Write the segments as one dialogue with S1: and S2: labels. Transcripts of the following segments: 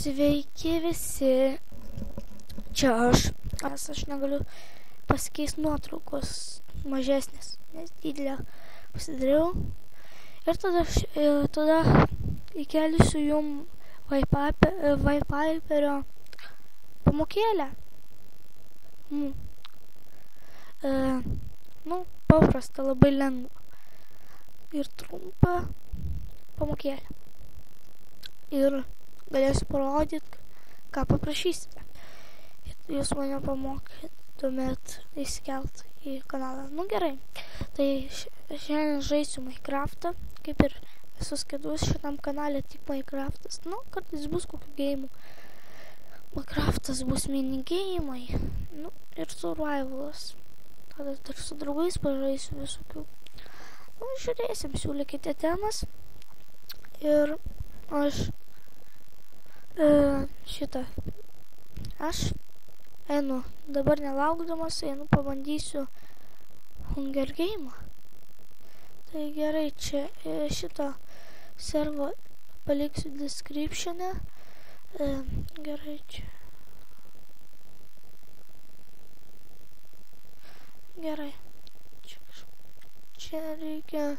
S1: Sveiki visi, čia aš negaliu pasikeisti nuotraukos mažesnės, nes didelę pasidariau. Ir tada įkelsiu jum Viperio pamokėlę. Paprasta, labai lengva ir trumpa pamokėlė. Ir galėsiu parodyti, ką paprašysite. Jūs mane pamokytumėt įsikelt į kanalą. Gerai. Tai šiandien žaisiu Minecraftą, kaip ir visus kitus šitam kanale, tik Minecraftas. Kartais bus kokių geimų. Minecraftas bus minigeimai, ir survivalas. Tada dar su draugais pažaisiu visokių. Žiūrėsim, siūlykite temas. Ir aš einu, dabar nelaukdamas, pabandysiu Hunger Game'ą. Tai gerai, čia šitą servo paliksiu description'e. Gerai, čia. Gerai. Čia reikia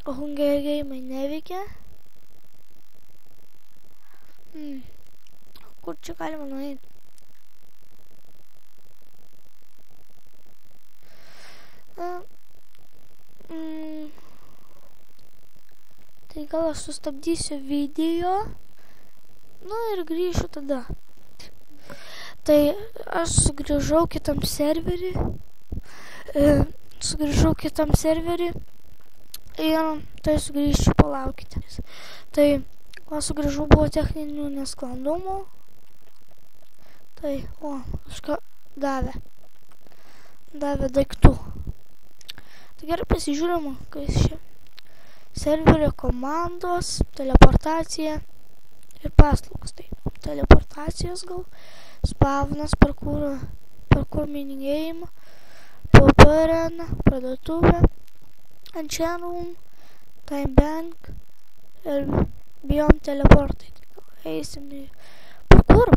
S1: Hunger Game'ai neveikia. Kur čia galima nueiti? Tai gal aš sustabdysiu video, ir grįšiu tada. Tai aš sugrįžau kitam serverį. Ir tai sugrįžčiau, palaukite. Tai aš sugrįžau, buvo techninių nesklandumų. Tai, kažką davė daiktų. Tai gerai, pasižiūrėjom, kas čia. Serverio komandos, teleportacija ir paslaugos. Tai teleportacijos gal, spavnas, parkour minigame, PvP arena, parduotuvė, enchant room, time bank ir beyond teleportai. Eisim į parkour.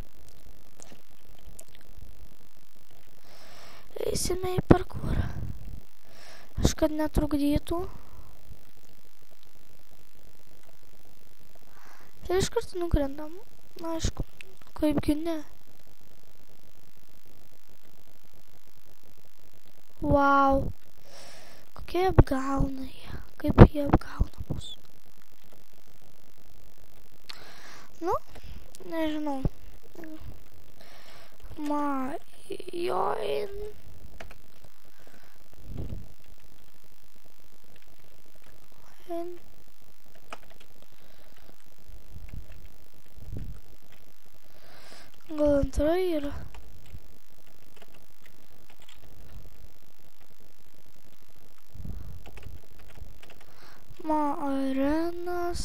S1: Eisime į parkourą. Aš kad netrukdytų. Tai iš karto nukrendam. Aišku, kaipgi ne. Wow. Kokie apgauna jie. Kaip jie apgauna mus. Nežinau. Join. Gal antrai yra. Arenas.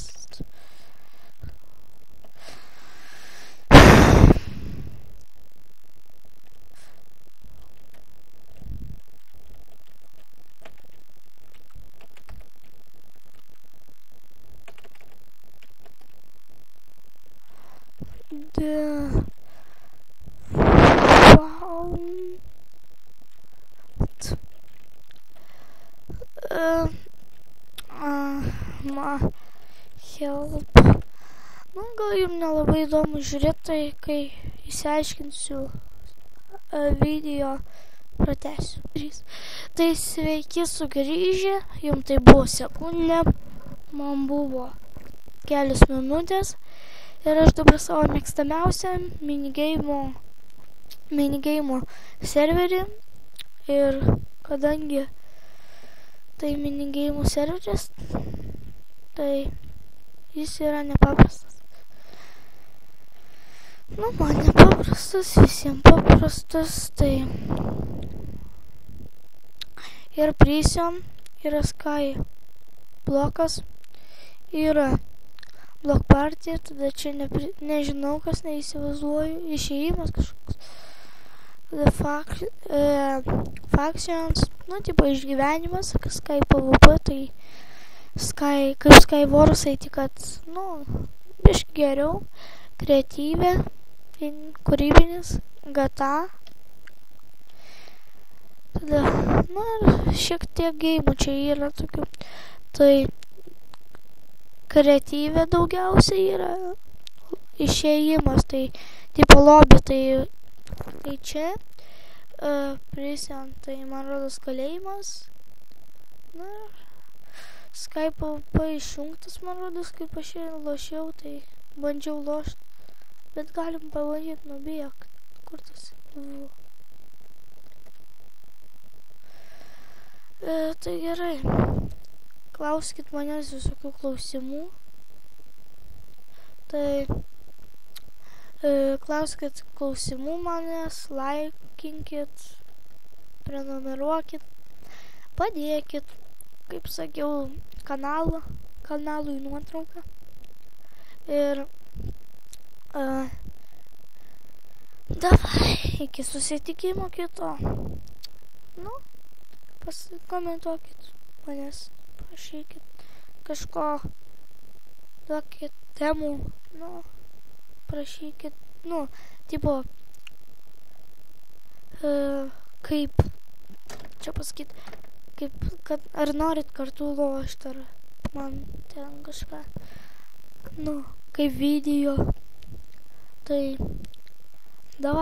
S1: Help. Gal jums nelabai įdomu žiūrėti, tai kai įsiaiškinsiu video, pratęsiu. Tai sveiki sugrįžę, jums tai buvo sekundė, man buvo kelios minutės ir aš dabar savo mėgstamiausią minigeimo serverį. Ir kadangi tai minigeimų serveris, tai jis yra nepaprastas. Man nepaprastas, visiems paprastas, tai ir Prison, yra Sky blokas, yra Block Party, tada čia nežinau, kas neįsivaizduoju, išėjimas kažkoks, Factions, tipo išgyvenimas, Sky PvP, tai kaip Skywarsai, tik kad, biški geriau, kreatyvė, kūrybinis, GTA. Tada, ir šiek tiek geimų čia yra tokių. Tai kreatyvė daugiausiai yra išėjimas, tai tipo lobby, tai čia prison, tai man rodos kalėjimas. Skype išjungtas, man rodos, kaip aš lošiau, tai bandžiau lošti, bet galim pabandyti, nubėgti, kur tas buvo. Tai gerai, klauskit manęs visokių klausimų, tai klauskit klausimų manęs, laikinkit, prenumeruokit, padėkit, kaip sakiau, kanalui nuotrauką ir davai, iki susitikimo kito. Komentuokit manęs, prašykit kažko, duokit temų, prašykit, tipo, kaip, čia pasakyt, kad ar norit kartu lošti, ar man ten kažką, kaip video, tai davai.